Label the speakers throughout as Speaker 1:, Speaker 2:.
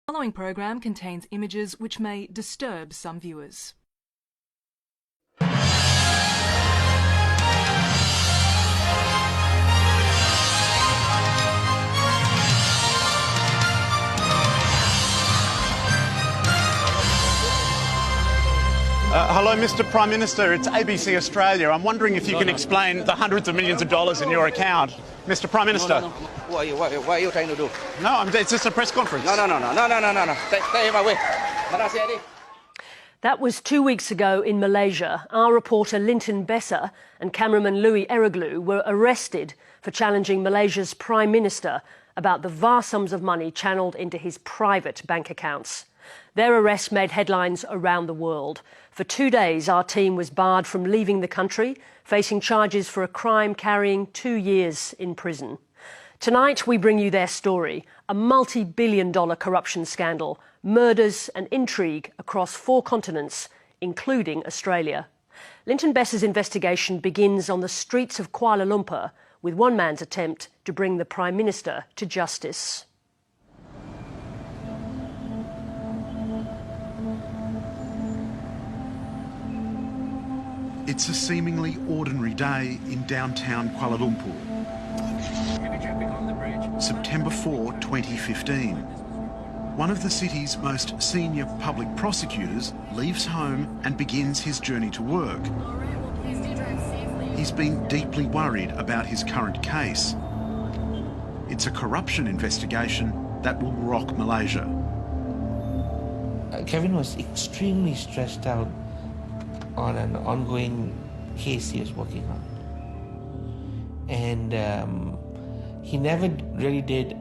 Speaker 1: The following program contains images which may disturb some viewers.
Speaker 2: Hello, Mr. Prime Minister. It's ABC Australia. I'm wondering if you can explain the hundreds of millions of dollars in your account. Mr. Prime Minister.
Speaker 3: No. What are you trying to do?
Speaker 2: No, it's just a press conference.
Speaker 3: No. Stay him away.
Speaker 4: That was 2 weeks ago in Malaysia. Our reporter Linton Besser and cameraman Louis Eroglu were arrested for challenging Malaysia's Prime Minister about the vast sums of money channelled into his private bank accounts. Their arrest made headlines around the world. For 2 days, our team was barred from leaving the country, facing charges for a crime carrying 2 years in prison. Tonight, we bring you their story, a multi-billion-dollar corruption scandal, murders and intrigue across 4 continents, including Australia. Linton Besser's investigation begins on the streets of Kuala Lumpur with one man's attempt to bring the Prime Minister to justice.
Speaker 5: It's a seemingly ordinary day in downtown Kuala Lumpur. September 4, 2015. One of the city's most senior public prosecutors leaves home and begins his journey to work. He's been deeply worried about his current case. It's a corruption investigation that will rock Malaysia.
Speaker 6: Kevin was extremely stressed out on an ongoing case he was working on. And he never really did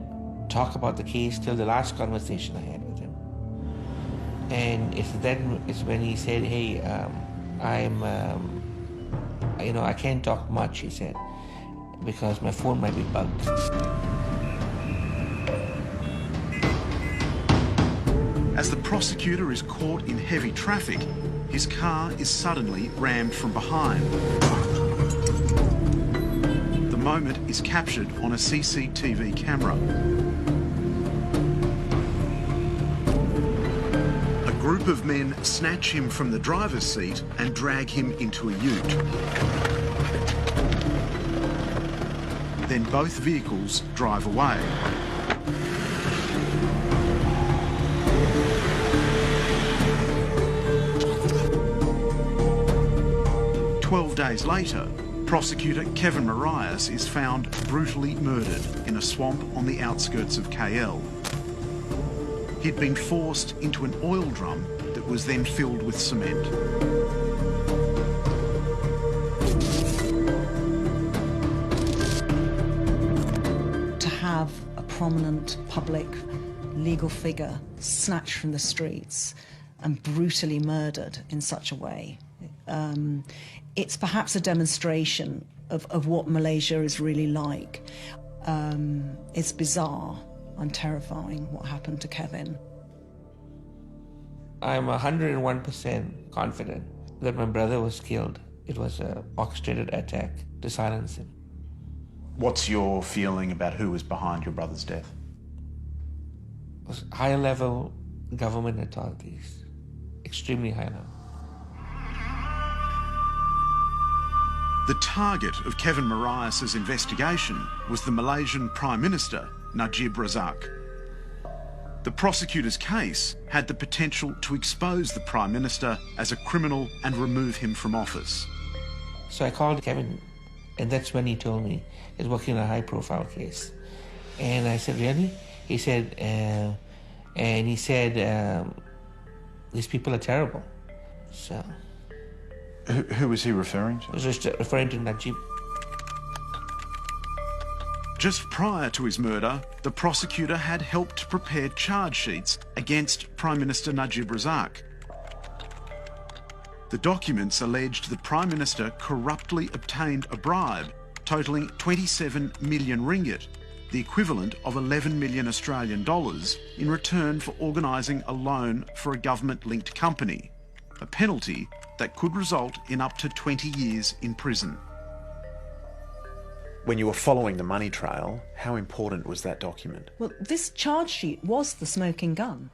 Speaker 6: talk about the case till the last conversation I had with him. And it's when he said, hey, I can't talk much, he said, because my phone might be bugged.
Speaker 5: As the prosecutor is caught in heavy traffic, his car is suddenly rammed from behind. The moment is captured on a CCTV camera. A group of men snatch him from the driver's seat and drag him into a ute. Then both vehicles drive away. Days later, prosecutor Kevin Marias is found brutally murdered in a swamp on the outskirts of KL. He'd been forced into an oil drum that was then filled with cement.
Speaker 7: To have a prominent public legal figure snatched from the streets and brutally murdered in such a way, it's perhaps a demonstration of what Malaysia is really like. It's bizarre and terrifying what happened to Kevin.
Speaker 6: I'm 101% confident that my brother was killed. It was an orchestrated attack to silence him.
Speaker 2: What's your feeling about who was behind your brother's death?
Speaker 6: It was high-level government authorities, extremely high level.
Speaker 5: The target of Kevin Marias' investigation was the Malaysian Prime Minister, Najib Razak. The prosecutor's case had the potential to expose the Prime Minister as a criminal and remove him from office.
Speaker 6: So I called Kevin, and that's when he told me he's working on a high-profile case. And I said, really? He said, these people are terrible. So...
Speaker 2: Who was he referring to?
Speaker 6: I was just referring to Najib.
Speaker 5: Just prior to his murder, the prosecutor had helped prepare charge sheets against Prime Minister Najib Razak. The documents alleged the Prime Minister corruptly obtained a bribe totalling 27 million ringgit, the equivalent of 11 million Australian dollars, in return for organising a loan for a government-linked company, a penalty that could result in up to 20 years in prison.
Speaker 2: When you were following the money trail, how important was that document?
Speaker 7: Well, this charge sheet was the smoking gun.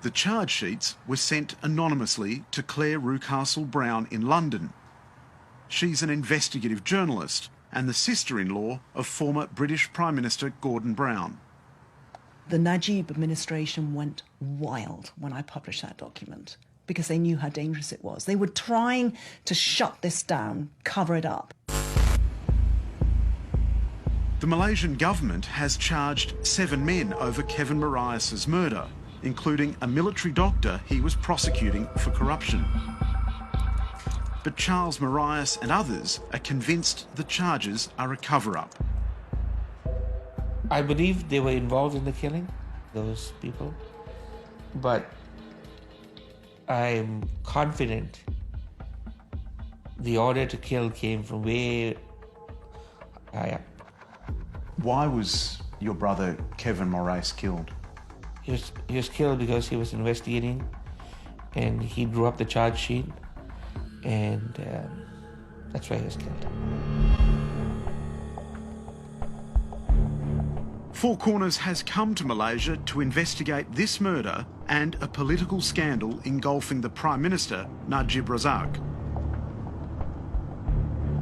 Speaker 5: The charge sheets were sent anonymously to Claire Rucastle-Brown in London. She's an investigative journalist and the sister-in-law of former British Prime Minister Gordon Brown.
Speaker 7: The Najib administration went wild when I published that document because they knew how dangerous it was. They were trying to shut this down, cover it up.
Speaker 5: The Malaysian government has charged 7 men over Kevin Marias's murder, including a military doctor he was prosecuting for corruption. But Charles Marias and others are convinced the charges are a cover-up.
Speaker 6: I believe they were involved in the killing, those people, but I'm confident the order to kill came from way higher.
Speaker 5: Why was your brother Kevin Marias killed?
Speaker 6: He was killed because he was investigating and he drew up the charge sheet, and that's why he was killed.
Speaker 5: Four Corners has come to Malaysia to investigate this murder and a political scandal engulfing the Prime Minister, Najib Razak.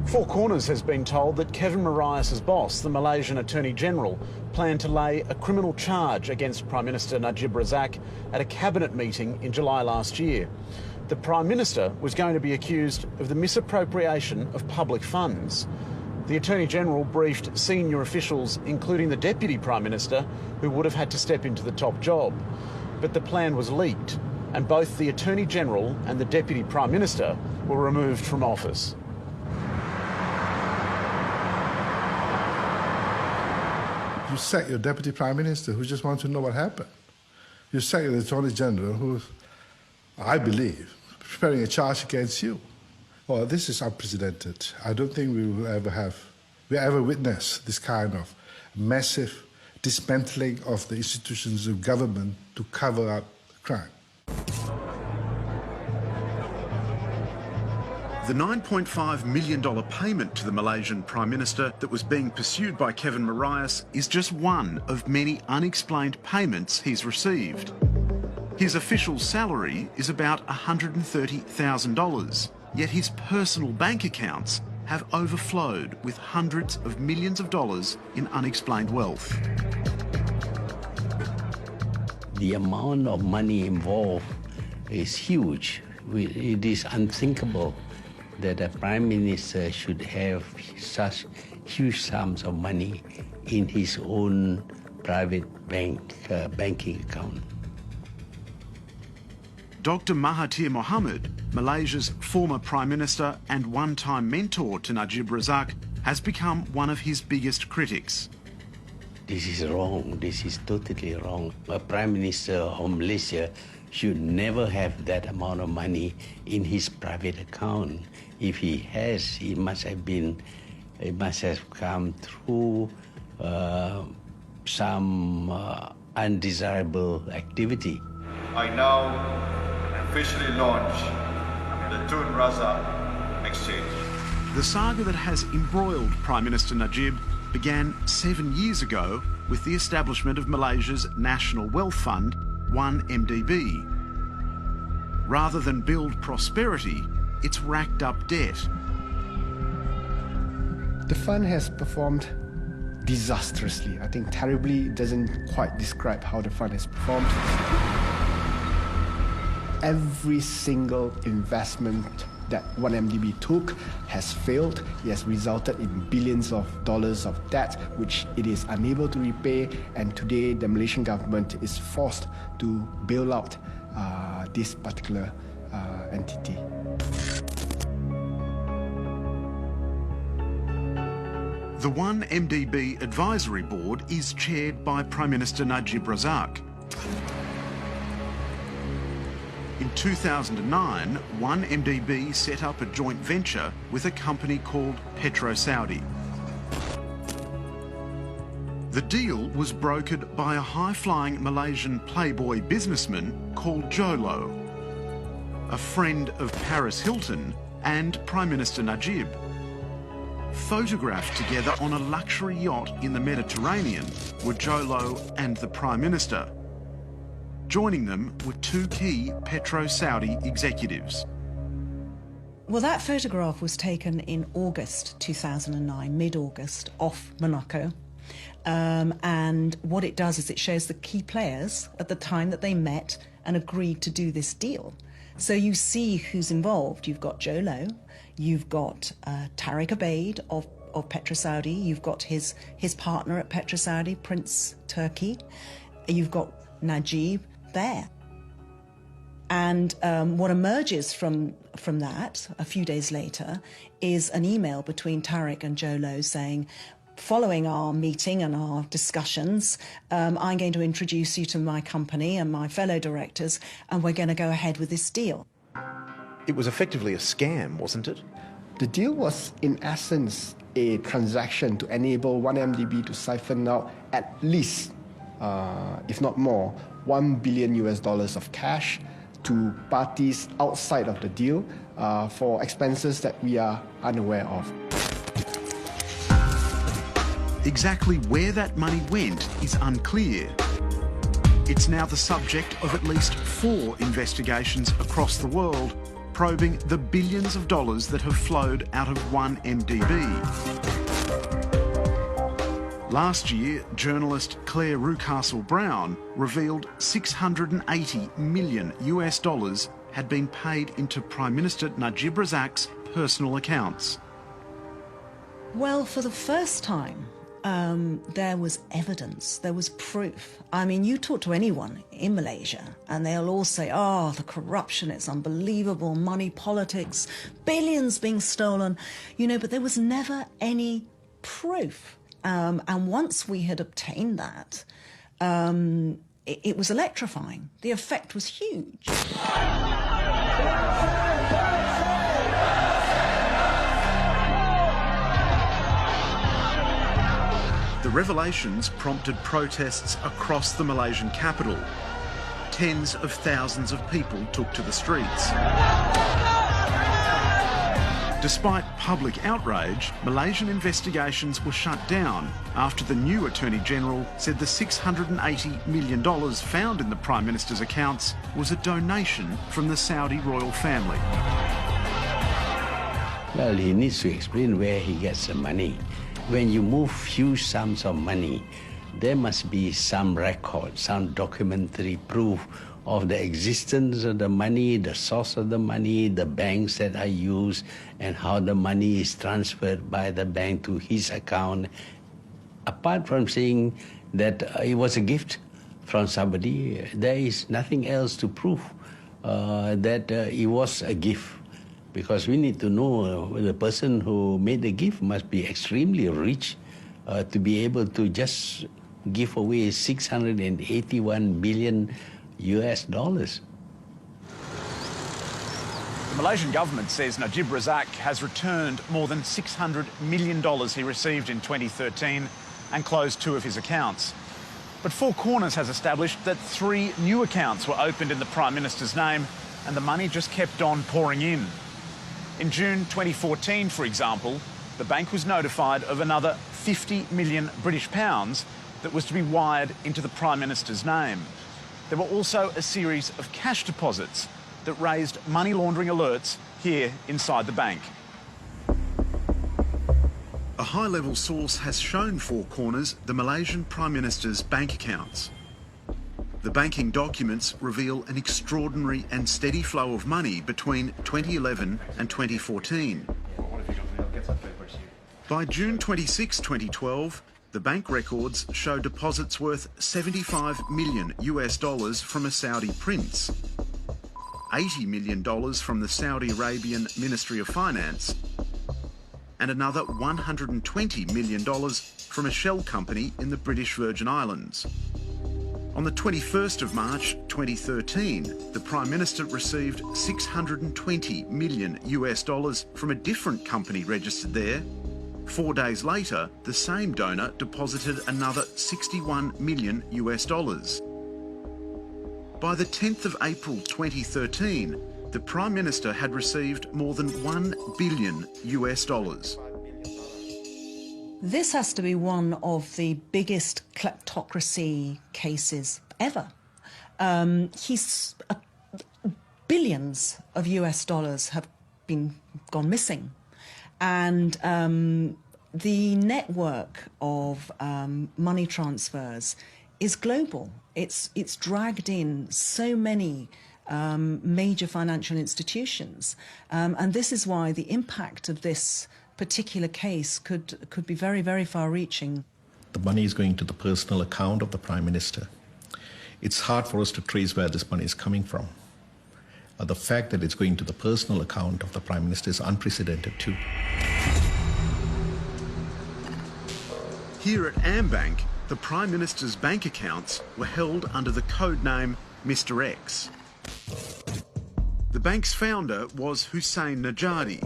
Speaker 5: Four Corners has been told that Kevin Marias's boss, the Malaysian Attorney General, planned to lay a criminal charge against Prime Minister Najib Razak at a cabinet meeting in July last year. The Prime Minister was going to be accused of the misappropriation of public funds. The Attorney General briefed senior officials, including the Deputy Prime Minister, who would have had to step into the top job. But the plan was leaked, and both the Attorney General and the Deputy Prime Minister were removed from office.
Speaker 8: You sack your Deputy Prime Minister who just wants to know what happened. You sack the Attorney General who, I believe, preparing a charge against you. Well, this is unprecedented. I don't think we ever witness this kind of massive dismantling of the institutions of government to cover up crime. The $9.5 million payment to the Malaysian Prime Minister that was being pursued by Kevin Marias is just one of many unexplained payments he's received. His official salary is about $130,000, yet his personal bank accounts have overflowed with hundreds of millions of dollars in unexplained wealth.
Speaker 9: The amount of money involved is huge. It is unthinkable that a Prime Minister should have such huge sums of money in his own private banking account.
Speaker 5: Dr Mahathir Mohamad, Malaysia's former Prime Minister and one-time mentor to Najib Razak, has become one of his biggest critics.
Speaker 9: This is wrong. This is totally wrong. A Prime Minister of Malaysia should never have that amount of money in his private account. If he has, it must have come through some undesirable activity.
Speaker 10: I now officially launch the Tun Razak exchange.
Speaker 5: The saga that has embroiled Prime Minister Najib began 7 years ago with the establishment of Malaysia's National Wealth Fund, 1MDB. Rather than build prosperity, it's racked up debt.
Speaker 11: The fund has performed disastrously. I think terribly doesn't quite describe how the fund has performed. Every single investment that 1MDB took has failed. It has resulted in billions of dollars of debt, which it is unable to repay, and today the Malaysian government is forced to bail out this particular entity.
Speaker 5: The 1MDB Advisory Board is chaired by Prime Minister Najib Razak. In 2009, 1MDB set up a joint venture with a company called Petro Saudi. The deal was brokered by a high-flying Malaysian playboy businessman called Jolo, a friend of Paris Hilton and Prime Minister Najib. Photographed together on a luxury yacht in the Mediterranean were Jolo and the Prime Minister. Joining them were two key Petro-Saudi executives.
Speaker 7: Well, that photograph was taken in August 2009, mid-August, off Monaco. And what it does is it shows the key players at the time that they met and agreed to do this deal. So you see who's involved. You've got Joe Low, you've got Tariq Abeid of Petro-Saudi, you've got his partner at Petro-Saudi, Prince Turki, you've got Najib there. And what emerges from that a few days later is an email between Tariq and Joe Low saying, following our meeting and our discussions, I'm going to introduce you to my company and my fellow directors, and we're going to go ahead with this deal.
Speaker 12: It was effectively a scam, wasn't it?
Speaker 11: The deal was, in essence, a transaction to enable 1MDB to siphon out at least, if not more, $1 billion of cash to parties outside of the deal for expenses that we are unaware of.
Speaker 5: Exactly where that money went is unclear. It's now the subject of at least 4 investigations across the world, probing the billions of dollars that have flowed out of 1MDB. Last year, journalist Claire Rucastle-Brown revealed $680 million had been paid into Prime Minister Najib Razak's personal accounts.
Speaker 7: Well, for the first time, there was evidence, there was proof. I mean, you talk to anyone in Malaysia and they'll all say, oh, the corruption, it's unbelievable, money politics, billions being stolen, you know, but there was never any proof. And once we had obtained that, it was electrifying. The effect was huge.
Speaker 5: The revelations prompted protests across the Malaysian capital. Tens of thousands of people took to the streets. Despite public outrage, Malaysian investigations were shut down after the new Attorney General said the $680 million found in the Prime Minister's accounts was a donation from the Saudi royal family.
Speaker 9: Well, he needs to explain where he gets the money. When you move huge sums of money, there must be some record, some documentary proof of the existence of the money, the source of the money, the banks that are used, and how the money is transferred by the bank to his account. Apart from saying that it was a gift from somebody, there is nothing else to prove that it was a gift. Because we need to know the person who made the gift must be extremely rich to be able to just give away $681 billion. The
Speaker 2: Malaysian government says Najib Razak has returned more than $600 million he received in 2013 and closed 2 of his accounts. But Four Corners has established that 3 new accounts were opened in the Prime Minister's name and the money just kept on pouring in. In June 2014, for example, the bank was notified of another 50 million British pounds that was to be wired into the Prime Minister's name. There were also a series of cash deposits that raised money laundering alerts here inside the bank.
Speaker 5: A high-level source has shown Four Corners the Malaysian Prime Minister's bank accounts. The banking documents reveal an extraordinary and steady flow of money between 2011 and 2014. By June 26, 2012, the bank records show deposits worth $75 million from a Saudi prince, $80 million from the Saudi Arabian Ministry of Finance, and another $120 million from a shell company in the British Virgin Islands. On the 21st of March 2013, the Prime Minister received $620 million from a different company registered there. 4 days later, the same donor deposited another $61 million. By the 10th of April 2013, the Prime Minister had received more than $1 billion.
Speaker 7: This has to be one of the biggest kleptocracy cases ever. Billions of US dollars have gone missing, and the network of money transfers is global. It's dragged in so many major financial institutions, and this is why the impact of this particular case could be very, very far-reaching.
Speaker 13: The money is going to the personal account of the Prime Minister. It's hard for us to trace where this money is coming from. The fact that it's going to the personal account of the Prime Minister is unprecedented too.
Speaker 5: Here at AmBank, the Prime Minister's bank accounts were held under the code name Mr X. The bank's founder was Hussein Najadi.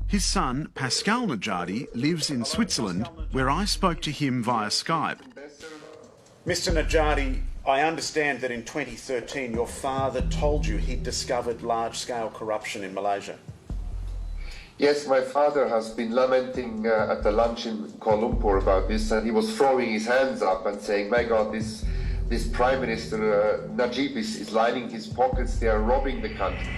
Speaker 5: His son, Pascal Najadi, lives in Switzerland, where I spoke to him via Skype. Mr Najadi, I understand that in 2013 your father told you he'd discovered large-scale corruption in Malaysia.
Speaker 14: Yes, my father has been lamenting at the lunch in Kuala Lumpur about this, and he was throwing his hands up and saying, my God, this Prime Minister Najib is lining his pockets, they are robbing the country.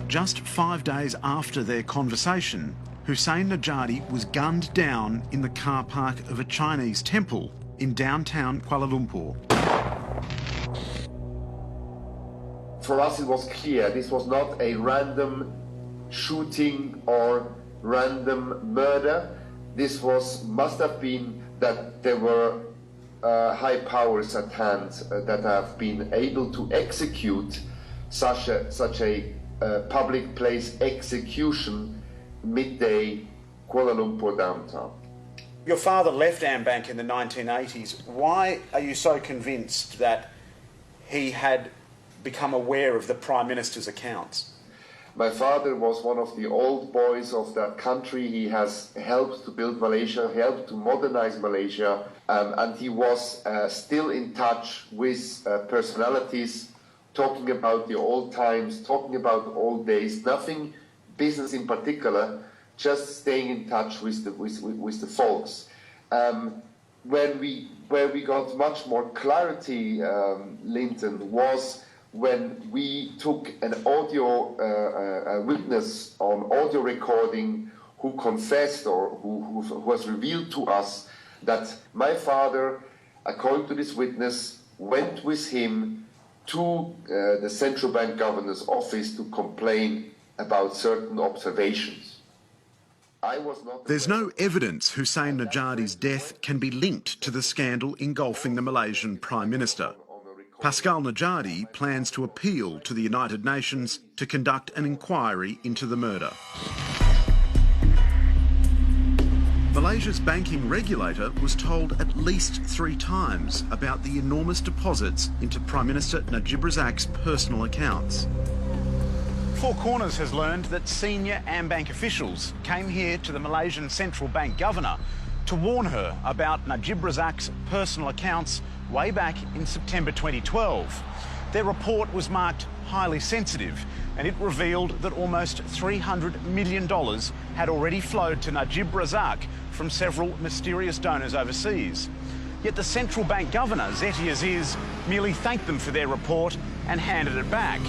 Speaker 5: Just 5 days after their conversation, Hussein Najadi was gunned down in the car park of a Chinese temple in downtown Kuala Lumpur.
Speaker 14: For us it was clear this was not a random shooting or random murder. This must have been that there were high powers at hand that have been able to execute such a public place execution midday Kuala Lumpur downtown.
Speaker 5: Your father left AmBank in the 1980s. Why are you so convinced that he had become aware of the Prime Minister's accounts?
Speaker 14: My father was one of the old boys of that country. He has helped to build Malaysia, helped to modernize Malaysia, and he was still in touch with personalities, talking about the old times, talking about the old days, nothing business in particular, just staying in touch with the folks. Where we got much more clarity, Linton, was when we took an audio a witness on audio recording who confessed or who was revealed to us that my father, according to this witness, went with him to the central bank governor's office to complain about certain observations.
Speaker 5: There's no evidence Hussein Najadi's death can be linked to the scandal engulfing the Malaysian Prime Minister. Pascal Najadi plans to appeal to the United Nations to conduct an inquiry into the murder. Malaysia's banking regulator was told at least 3 times about the enormous deposits into Prime Minister Najib Razak's personal accounts. Four Corners has learned that senior AmBank officials came here to the Malaysian Central Bank governor to warn her about Najib Razak's personal accounts way back in September 2012. Their report was marked highly sensitive, and it revealed that almost $300 million had already flowed to Najib Razak from several mysterious donors overseas. Yet the central bank governor, Jae C, merely thanked them for their report and handed it back.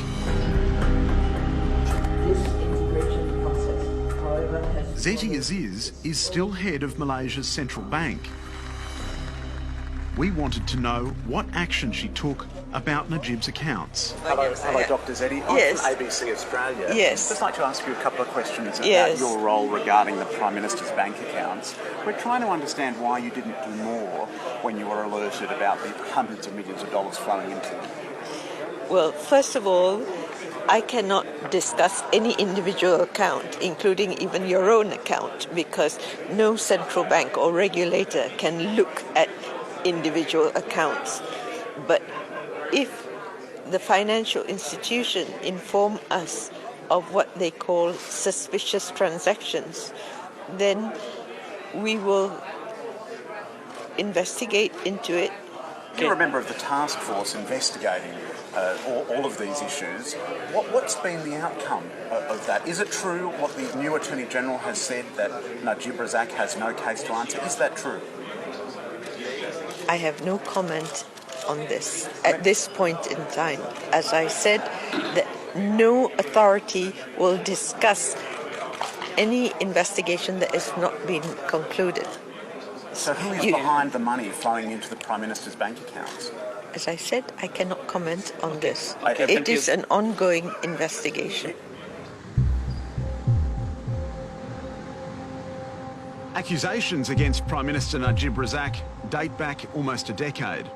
Speaker 5: Jae C is still head of Malaysia's central bank. We wanted to know what action she took about Najib's accounts.
Speaker 15: Hello, Dr. Zeddy. I'm from ABC Australia.
Speaker 16: Yes.
Speaker 15: I'd just like to ask you a couple of questions about your role regarding the Prime Minister's bank accounts. We're trying to understand why you didn't do more when you were alerted about the hundreds of millions of dollars flowing into them.
Speaker 16: Well, first of all, I cannot discuss any individual account, including even your own account, because no central bank or regulator can look at individual accounts. But if the financial institution inform us of what they call suspicious transactions, then we will investigate into it.
Speaker 15: You're a member of the task force investigating all of these issues. What's been the outcome of that? Is it true what the new Attorney General has said, that Najib Razak has no case to answer? Is that true?
Speaker 16: I have no comment on this at this point in time. As I said, that no authority will discuss any investigation that has not been concluded.
Speaker 15: So who is behind the money flowing into the Prime Minister's bank accounts?
Speaker 16: As I said, I cannot comment on this. It is an ongoing investigation.
Speaker 2: Accusations against Prime Minister Najib Razak date back almost a decade.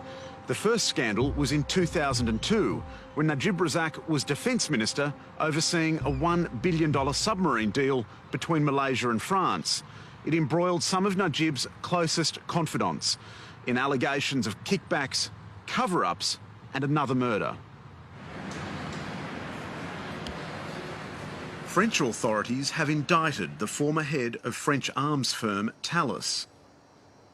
Speaker 2: The first scandal was in 2002, when Najib Razak was Defence Minister overseeing a $1 billion submarine deal between Malaysia and France. It embroiled some of Najib's closest confidants in allegations of kickbacks, cover-ups and another murder. French authorities have indicted the former head of French arms firm Thales.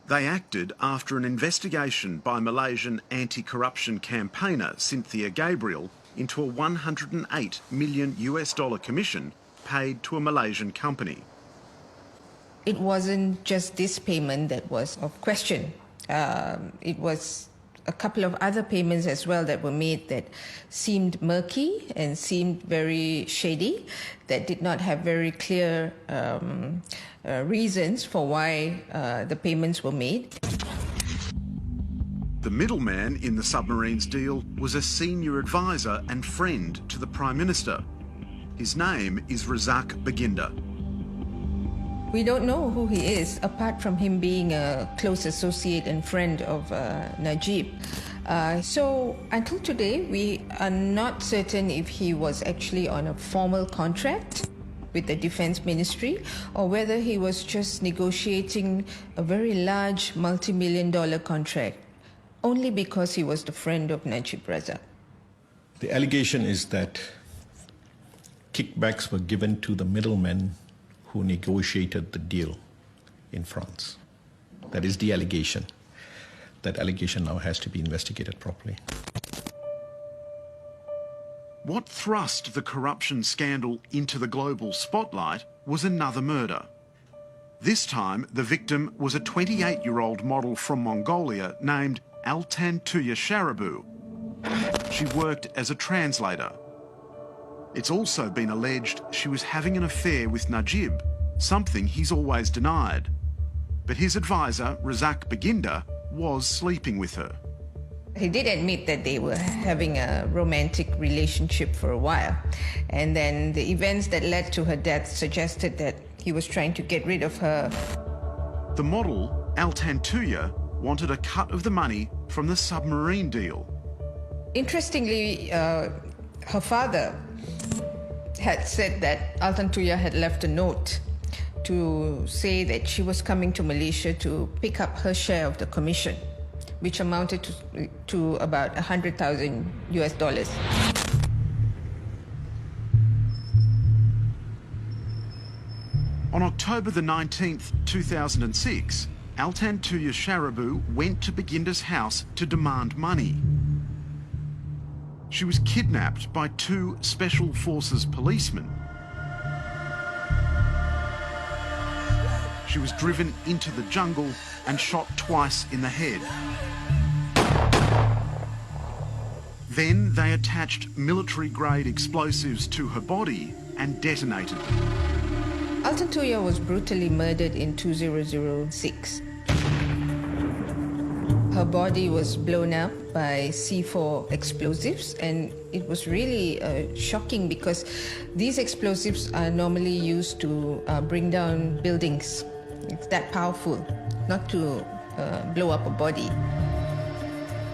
Speaker 2: They acted after an investigation by Malaysian anti-corruption campaigner Cynthia Gabriel into a $108 million commission paid to a Malaysian company.
Speaker 17: It wasn't just this payment that was of question. It was a couple of other payments as well that were made that seemed murky and seemed very shady, that did not have very clear reasons for why the payments were made.
Speaker 5: The middleman in the submarines deal was a senior advisor and friend to the Prime Minister. His name is Razak Baginda.
Speaker 17: We don't know who he is, apart from him being a close associate and friend of Najib. So until today, we are not certain if he was actually on a formal contract with the Defence Ministry or whether he was just negotiating a very large multi-million-dollar contract only because he was the friend of Najib Razak.
Speaker 13: The allegation is that kickbacks were given to the middlemen who negotiated the deal in France. That is the allegation. That allegation now has to be investigated properly.
Speaker 5: What thrust the corruption scandal into the global spotlight was another murder. This time, the victim was a 28-year-old model from Mongolia named Altan Tuya Sharabu. She worked as a translator. It's also been alleged she was having an affair with Najib, something he's always denied. But his advisor, Razak Baginda, was sleeping with her.
Speaker 17: He did admit that they were having a romantic relationship for a while. And then the events that led to her death suggested that he was trying to get rid of her.
Speaker 5: The model, Altan Tuya, wanted a cut of the money from the submarine deal.
Speaker 17: Interestingly, her father had said that Altan Tuya had left a note to say that she was coming to Malaysia to pick up her share of the commission, which amounted to about $100,000.
Speaker 5: On October the 19th, 2006, Altan Tuya Sharabu went to Baginda's house to demand money. She was kidnapped by 2 Special Forces policemen. She was driven into the jungle and shot twice in the head. Then they attached military-grade explosives to her body and detonated them.
Speaker 17: Altan Tuya was brutally murdered in 2006. Her body was blown up by C4 explosives, and it was really shocking because these explosives are normally used to bring down buildings. It's that powerful, not to blow up a body.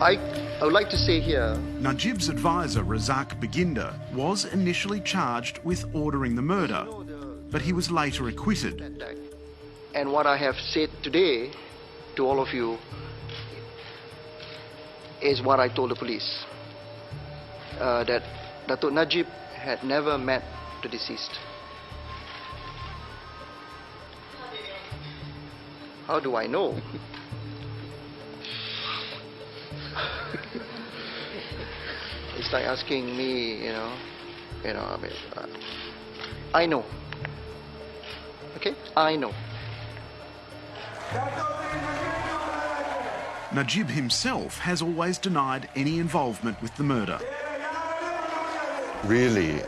Speaker 18: I would like to say here,
Speaker 5: Najib's advisor, Razak Baginda, was initially charged with ordering the murder, but he was later acquitted.
Speaker 18: And what I have said today to all of you is what I told the police, that Datuk Najib had never met the deceased. How do I know? It's like asking me, I know. Okay, I know.
Speaker 5: Najib himself has always denied any involvement with the murder.
Speaker 19: Really,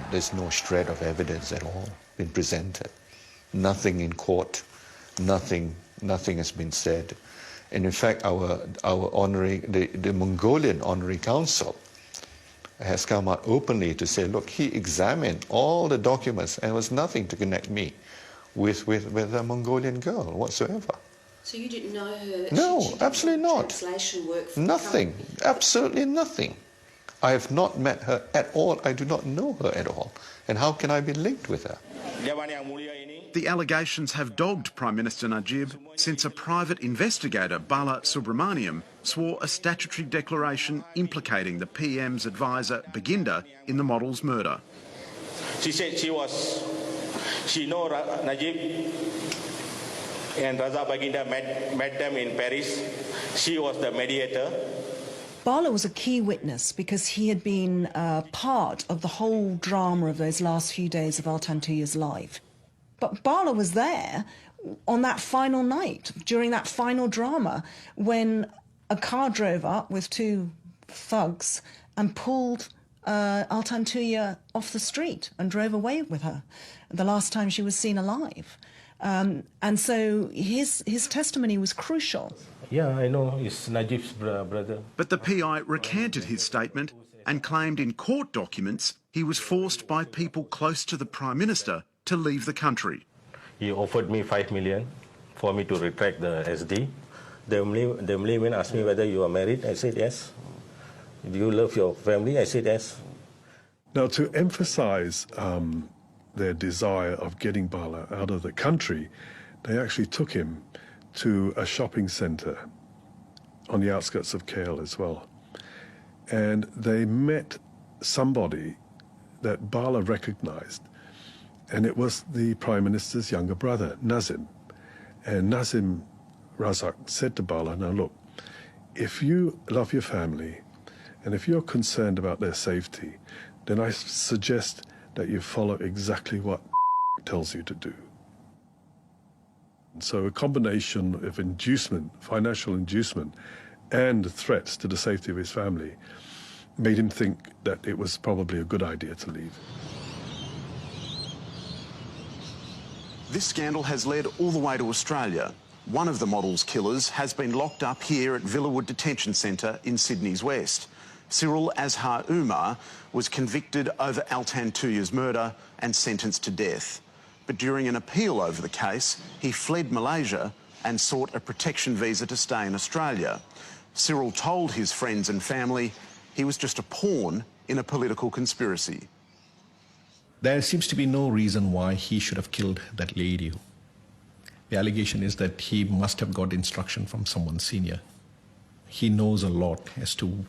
Speaker 19: there's no shred of evidence at all been presented. Nothing in court, nothing has been said. And in fact, our the Mongolian Honorary Council has come out openly to say, look, he examined all the documents and there was nothing to connect me with a Mongolian girl whatsoever.
Speaker 20: So you didn't know her?
Speaker 19: No, absolutely not.
Speaker 20: Translation work for
Speaker 19: nothing, absolutely nothing. I have not met her at all. I do not know her at all. And how can I be linked with her?
Speaker 5: The allegations have dogged Prime Minister Najib since a private investigator, Bala Subramaniam, swore a statutory declaration implicating the PM's advisor, Baginda, in the model's murder.
Speaker 21: She said she know Najib and Raza Baginda met them in Paris. She was the mediator.
Speaker 7: Bala was a key witness because he had been part of the whole drama of those last few days of Altantuya's life. But Bala was there on that final night, during that final drama, when a car drove up with two thugs and pulled Altantuya off the street and drove away with her, the last time she was seen alive. And so his testimony was crucial.
Speaker 21: Yeah, I know, it's Najib's brother.
Speaker 5: But the PI recanted his statement and claimed in court documents he was forced by people close to the Prime Minister to leave the country.
Speaker 21: He offered me 5 million for me to retract the SD. The Malayman asked me whether you are married. I said yes. Do you love your family? I said yes.
Speaker 22: Now, to emphasise their desire of getting Bala out of the country, they actually took him to a shopping centre on the outskirts of KL as well. And they met somebody that Bala recognised, and it was the Prime Minister's younger brother, Nazim. And Nazim Razak said to Bala, now look, if you love your family and if you're concerned about their safety, then I suggest that you follow exactly what tells you to do. So a combination of inducement, financial inducement, and threats to the safety of his family made him think that it was probably a good idea to leave.
Speaker 5: This scandal has led all the way to Australia. One of the model's killers has been locked up here at Villawood Detention Centre in Sydney's West. Cyril Azhar Umar was convicted over Altantuya's murder and sentenced to death. But during an appeal over the case, he fled Malaysia and sought a protection visa to stay in Australia. Cyril told his friends and family he was just a pawn in a political conspiracy.
Speaker 13: There seems to be no reason why he should have killed that lady. The allegation is that he must have got instruction from someone senior. He knows a lot as to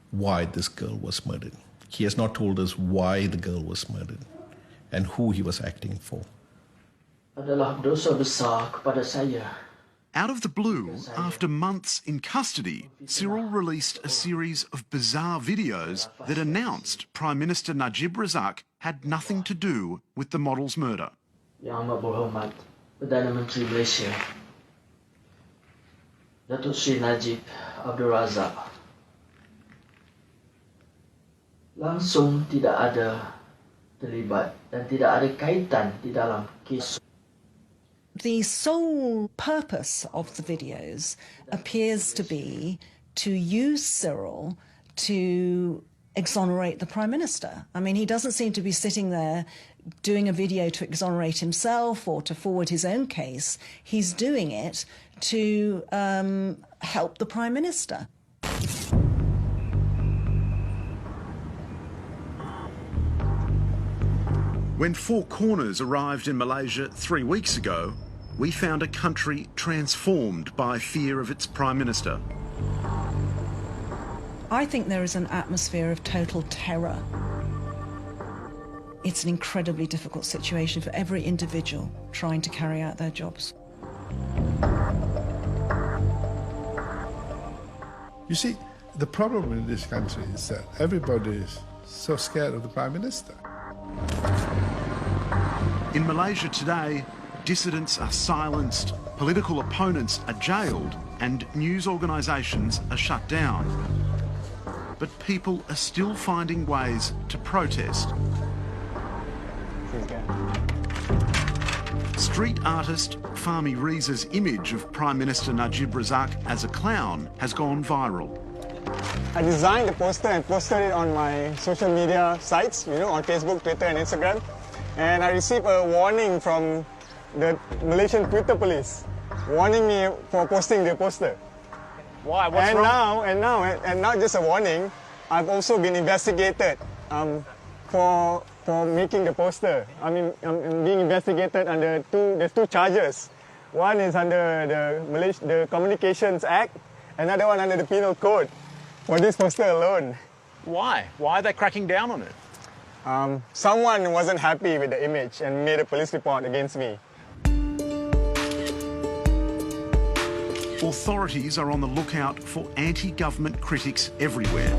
Speaker 13: why this girl was murdered. He has not told us why the girl was murdered and who he was acting for.
Speaker 23: Adalah dosa besar kepada saya.
Speaker 5: Out of the blue, after months in custody, Cyril released a series of bizarre videos that announced Prime Minister Najib Razak had nothing to do with the model's murder.
Speaker 23: Yang Amat Berhormat Perdana Menteri Malaysia, Datuk Sri Najib Abdul Razak, langsung tidak ada terlibat dan tidak ada kaitan di dalam kes.
Speaker 7: The sole purpose of the videos appears to be to use Cyril to exonerate the Prime Minister. I mean, he doesn't seem to be sitting there doing a video to exonerate himself or to forward his own case. He's doing it to help the Prime Minister.
Speaker 5: When Four Corners arrived in Malaysia 3 weeks ago, we found a country transformed by fear of its Prime Minister.
Speaker 7: I think there is an atmosphere of total terror. It's an incredibly difficult situation for every individual trying to carry out their jobs.
Speaker 8: You see, The problem in this country is that everybody is so scared of the Prime Minister.
Speaker 5: In Malaysia today, dissidents are silenced, political opponents are jailed, and news organisations are shut down. But people are still finding ways to protest. Street artist Fahmi Riza's image of Prime Minister Najib Razak as a clown has gone viral.
Speaker 1: I designed the poster and posted it on my social media sites, on Facebook, Twitter and Instagram. And I received a warning from the Malaysian Twitter police, warning me for posting the poster.
Speaker 15: Why? What's wrong?
Speaker 1: And not just a warning, I've also been investigated for making the poster. I'm being investigated under there's two charges. One is under the Communications Act, another one under the Penal Code for this poster alone.
Speaker 15: Why? Why are they cracking down on it?
Speaker 1: Someone wasn't happy with the image and made a police report against me.
Speaker 5: Authorities are on the lookout for anti-government critics everywhere.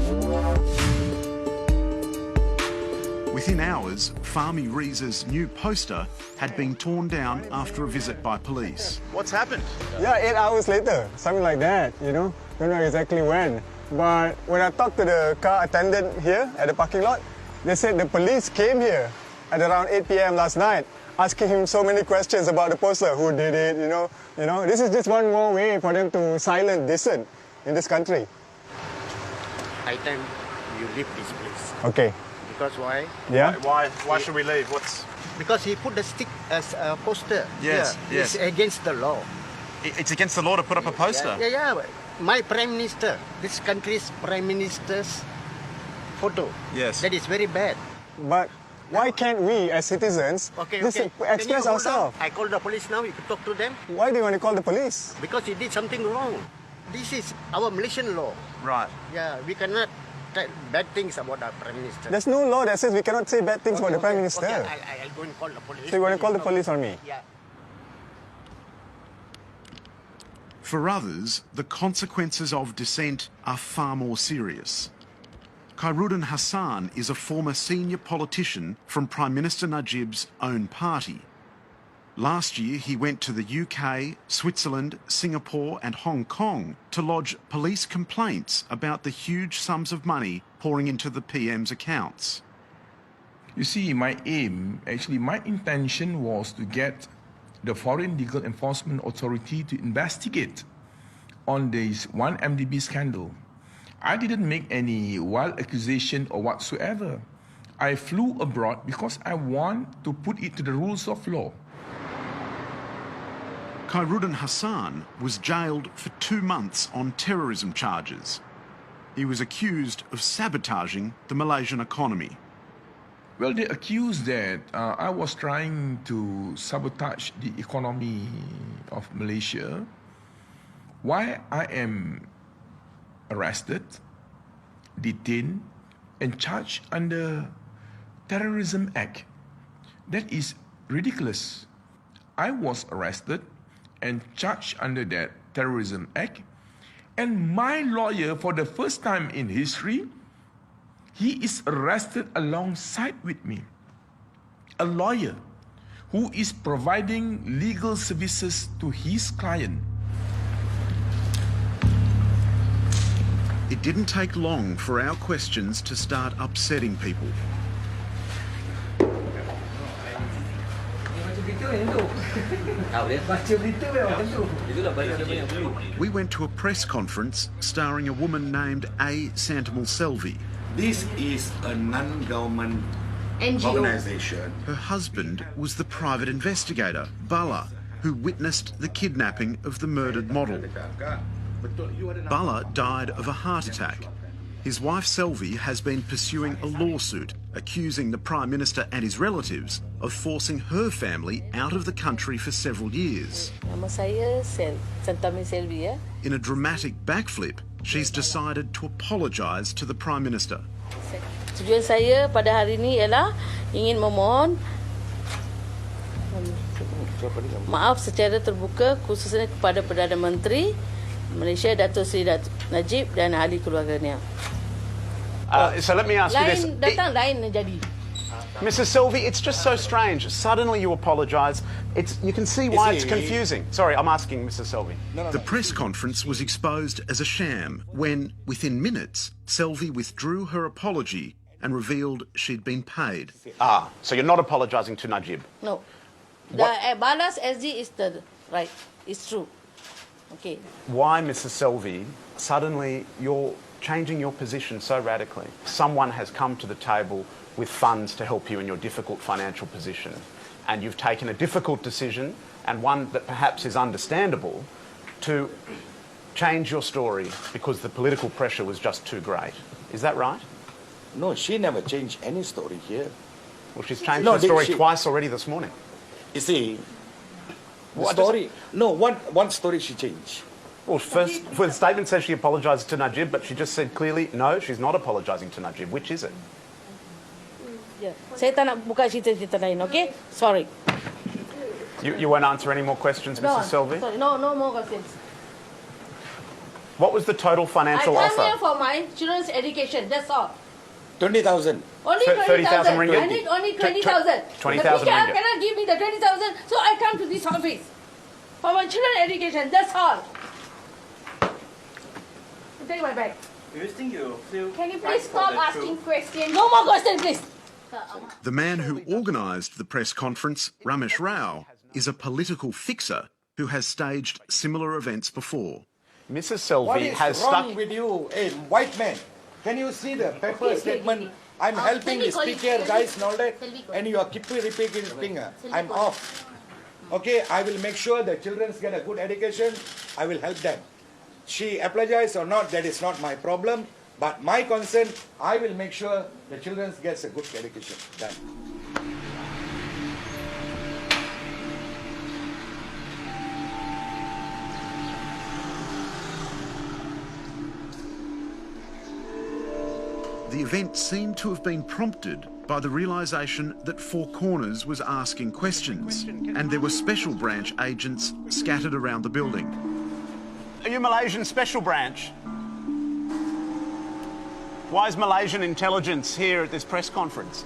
Speaker 5: Within hours, Fahmi Riza's new poster had been torn down after a visit by police.
Speaker 15: What's happened?
Speaker 1: Yeah, 8 hours later, something like that, Don't know exactly when. But when I talked to the car attendant here at the parking lot, they said the police came here at around 8 p.m. last night, asking him so many questions about the poster, who did it, This is just one more way for them to silence dissent in this country.
Speaker 3: I think you leave this place.
Speaker 1: Okay.
Speaker 3: Because why?
Speaker 1: Yeah.
Speaker 15: Why should we leave?
Speaker 3: Because he put the stick as a poster.
Speaker 15: Yes.
Speaker 3: It's against the law.
Speaker 15: It's against the law to put up a poster.
Speaker 3: Yeah. My prime minister, this country's prime minister's photo.
Speaker 15: Yes.
Speaker 3: That is very bad.
Speaker 1: But why can't we, as citizens, express ourselves?
Speaker 3: I call the police now. You can talk to them.
Speaker 1: Why do you want to call the police?
Speaker 3: Because he did something wrong. This is our Malaysian law.
Speaker 15: Right.
Speaker 3: Yeah, we cannot say bad things about our prime minister.
Speaker 1: There's no law that says we cannot say bad things about the prime minister.
Speaker 3: Okay, I'll go and call the police.
Speaker 1: So you want to call the police on me?
Speaker 3: Yeah.
Speaker 5: For others, the consequences of dissent are far more serious. Khairuddin Hassan is a former senior politician from Prime Minister Najib's own party. Last year, he went to the UK, Switzerland, Singapore and Hong Kong to lodge police complaints about the huge sums of money pouring into the PM's accounts.
Speaker 4: You see, my intention was to get the Foreign Legal Enforcement Authority to investigate on this 1MDB scandal. I didn't make any wild accusation or whatsoever. I flew abroad because I want to put it to the rules of law.
Speaker 5: Khairuddin Hassan was jailed for 2 months on terrorism charges. He was accused of sabotaging the Malaysian economy.
Speaker 4: Well, they accused that I was trying to sabotage the economy of Malaysia. Why I am arrested, detained, and charged under Terrorism Act. That is ridiculous. I was arrested and charged under that Terrorism Act, and my lawyer, for the first time in history, he is arrested alongside with me. A lawyer who is providing legal services to his client.
Speaker 5: It didn't take long for our questions to start upsetting people. We went to a press conference starring a woman named A. Santamal Selvi.
Speaker 24: This is a non-government organization.
Speaker 5: Her husband was the private investigator, Bala, who witnessed the kidnapping of the murdered model. Bala died of a heart attack. His wife Selvi has been pursuing a lawsuit accusing the Prime Minister and his relatives of forcing her family out of the country for several years. In a dramatic backflip, she's decided to apologise to the Prime Minister.
Speaker 25: Tujuan saya pada hari ini ialah ingin memohon maaf secara terbuka khususnya kepada Perdana Menteri Malaysia, Datuk Seri Najib dan ahli keluarganya.
Speaker 2: So let me ask you this.
Speaker 25: Lain jadi.
Speaker 2: Mrs. Selvey, it's just so strange. Suddenly you apologise. You can see why it's confusing. Sorry, I'm asking Mrs. Selvey.
Speaker 5: The press conference was exposed as a sham when, within minutes, Selvey withdrew her apology and revealed she'd been paid.
Speaker 2: So you're not apologising to Najib?
Speaker 25: No. The balas SD is the right. It's true. Okay.
Speaker 2: Why, Mrs. Selvey, suddenly you're changing your position so radically? Someone has come to the table with funds to help you in your difficult financial position, and you've taken a difficult decision, and one that perhaps is understandable, to change your story because the political pressure was just too great. Is that right?
Speaker 24: No, she never changed any story here.
Speaker 2: Well, she's changed her story twice already this morning.
Speaker 24: You see, one story she changed.
Speaker 2: Well, first, the statement says she apologised to Najib, but she just said clearly, no, she's not apologising to Najib. Which is it?
Speaker 25: Saya tak nak buka cerita-cerita lain, okay? Sorry.
Speaker 2: You won't answer any more questions, Mrs. Selvey?
Speaker 25: Sorry. No more questions.
Speaker 2: What was the total financial offer?
Speaker 25: I come here for my children's education, that's all.
Speaker 24: 20,000.
Speaker 25: Only
Speaker 2: 30,000 ringgit?
Speaker 25: I need only 20,000.
Speaker 2: 20,000
Speaker 25: ringgit. The
Speaker 2: ringgit.
Speaker 25: cannot give me the 20,000, so I come to this office. For my children's education, that's all. Take my bag.
Speaker 6: Do you think you feel...
Speaker 25: Can you please stop asking questions? No more questions, please.
Speaker 5: The man who organised the press conference, Ramesh Rao, is a political fixer who has staged similar events before.
Speaker 2: Mrs. Selvey
Speaker 24: What is
Speaker 2: has
Speaker 24: wrong
Speaker 2: stuck...
Speaker 24: with you, a white man? Can you see the paper statement? I'm helping the speaker guys and all that, and you are keeping repeating his finger. I'm off. Okay, I will make sure the children get a good education. I will help them. She apologized or not, that is not my problem. But my concern, I will make sure the children gets a good education. Done.
Speaker 5: The event seemed to have been prompted by the realisation that Four Corners was asking questions, and there were special branch agents scattered around the building.
Speaker 2: Are you Malaysian Special Branch? Why is Malaysian intelligence here at this press conference?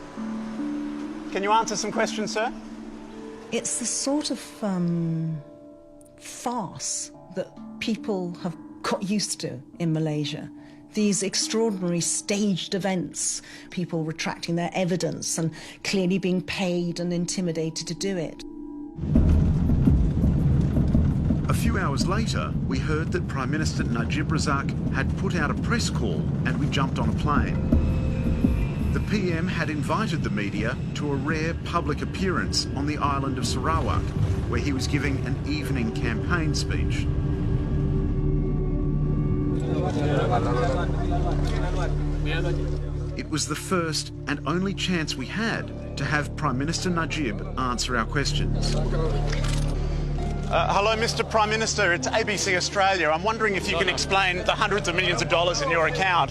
Speaker 2: Can you answer some questions, sir?
Speaker 7: It's the sort of farce that people have got used to in Malaysia. These extraordinary staged events, people retracting their evidence and clearly being paid and intimidated to do it.
Speaker 5: A few hours later, we heard that Prime Minister Najib Razak had put out a press call and we jumped on a plane. The PM had invited the media to a rare public appearance on the island of Sarawak, where he was giving an evening campaign speech. It was the first and only chance we had to have Prime Minister Najib answer our questions.
Speaker 2: Hello, Mr. Prime Minister. It's ABC Australia. I'm wondering if you can explain the hundreds of millions of dollars in your account.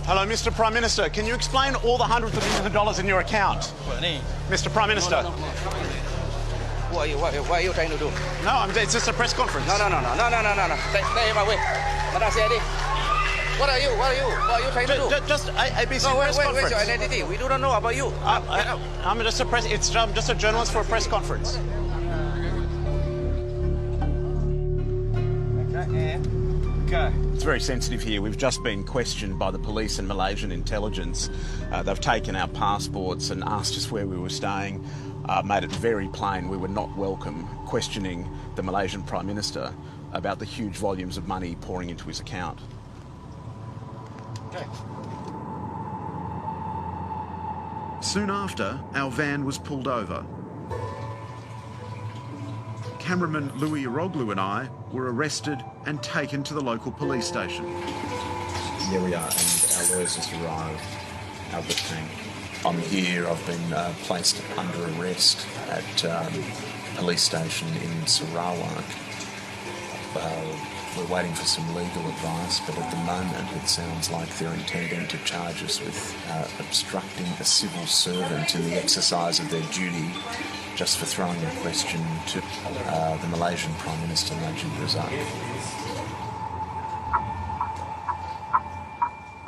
Speaker 2: Hello, Mr. Prime Minister. Can you explain all the hundreds of millions of dollars in your account? Mr. Prime Minister.
Speaker 9: What are you trying to do?
Speaker 2: No, it's just a press conference.
Speaker 9: No. Stay him away. What are you trying to do?
Speaker 2: Just ABC press conference.
Speaker 9: Where's your identity? We do not know about you.
Speaker 2: I'm just a journalist for a press conference. It's very sensitive here. We've just been questioned by the police and Malaysian intelligence. They've taken our passports and asked us where we were staying. Made it very plain we were not welcome questioning the Malaysian Prime Minister about the huge volumes of money pouring into his account.
Speaker 24: Okay.
Speaker 5: Soon after, our van was pulled over. Cameraman Louis Iroglu and I were arrested and taken to the local police station.
Speaker 2: Here we are, and our lawyers just arrived, Albert team. I'm here, I've been placed under arrest at a police station in Sarawak. We're waiting for some legal advice, but at the moment it sounds like they're intending to charge us with obstructing a civil servant in the exercise of their duty. just for throwing a question to the Malaysian Prime Minister Najib Razak.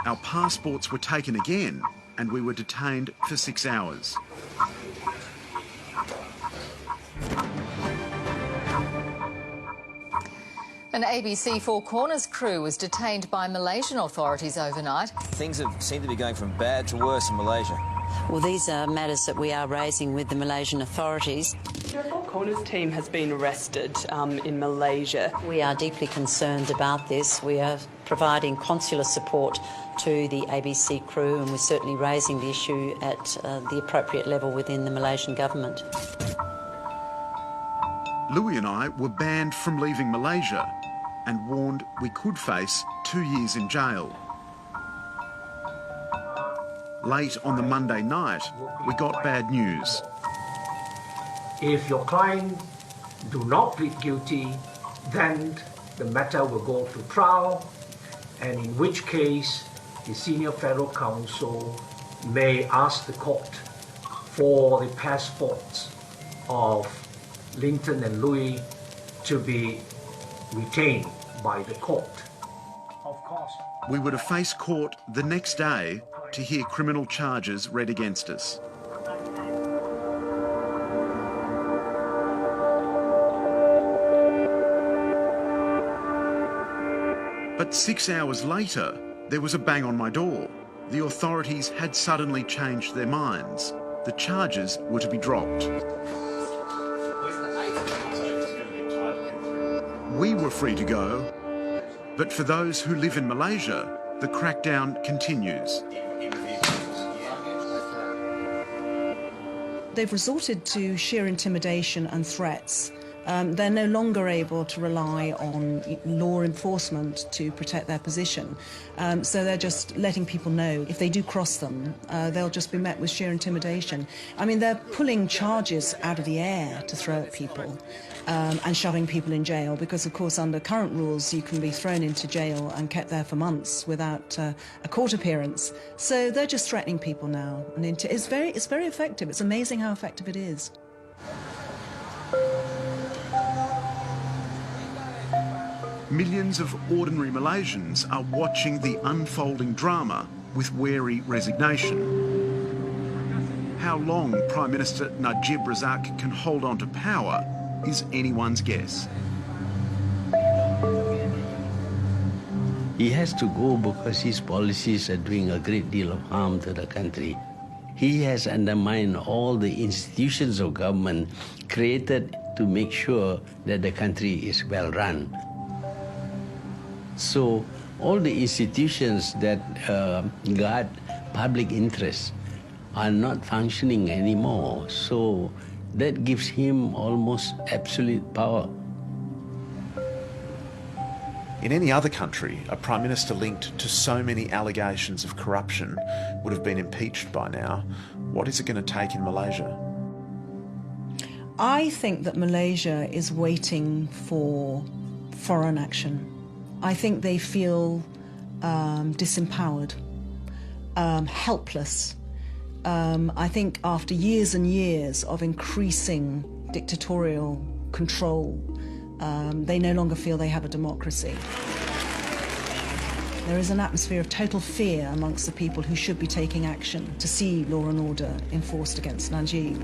Speaker 5: Our passports were taken again and we were detained for 6 hours.
Speaker 6: An ABC Four Corners crew was detained by Malaysian authorities overnight.
Speaker 10: Things seem to be going from bad to worse in Malaysia.
Speaker 11: Well, these are matters that we are raising with the Malaysian authorities.
Speaker 12: The Four Corners team has been arrested in Malaysia.
Speaker 11: We are deeply concerned about this. We are providing consular support to the ABC crew, and we're certainly raising the issue at the appropriate level within the Malaysian government.
Speaker 5: Louis and I were banned from leaving Malaysia and warned we could face 2 years in jail. Late on the Monday night, we got bad news.
Speaker 14: If your client do not plead guilty, then the matter will go to trial, and in which case the Senior Federal Counsel may ask the court for the passports of Linton and Louis to be retained by the court. Of course,
Speaker 5: we were to face court the next day to hear criminal charges read against us. But 6 hours later, there was a bang on my door. The authorities had suddenly changed their minds. The charges were to be dropped. We were free to go, but for those who live in Malaysia, the crackdown continues.
Speaker 7: They've resorted to sheer intimidation and threats. They're no longer able to rely on law enforcement to protect their position. So they're just letting people know if they do cross them, they'll just be met with sheer intimidation. I mean, they're pulling charges out of the air to throw at people and shoving people in jail because, of course, under current rules, you can be thrown into jail and kept there for months without a court appearance. So they're just threatening people now. And it's very effective. It's amazing how effective it is.
Speaker 5: Millions of ordinary Malaysians are watching the unfolding drama with wary resignation. How long Prime Minister Najib Razak can hold on to power is anyone's guess.
Speaker 26: He has to go because his policies are doing a great deal of harm to the country. He has undermined all the institutions of government created to make sure that the country is well run. So all the institutions that guard public interest are not functioning anymore. So that gives him almost absolute power.
Speaker 2: In any other country, a Prime Minister linked to so many allegations of corruption would have been impeached by now. What is it going to take in Malaysia?
Speaker 7: I think that Malaysia is waiting for foreign action. I think they feel disempowered, helpless. I think after years and years of increasing dictatorial control, they no longer feel they have a democracy. There is an atmosphere of total fear amongst the people who should be taking action to see law and order enforced against Najib.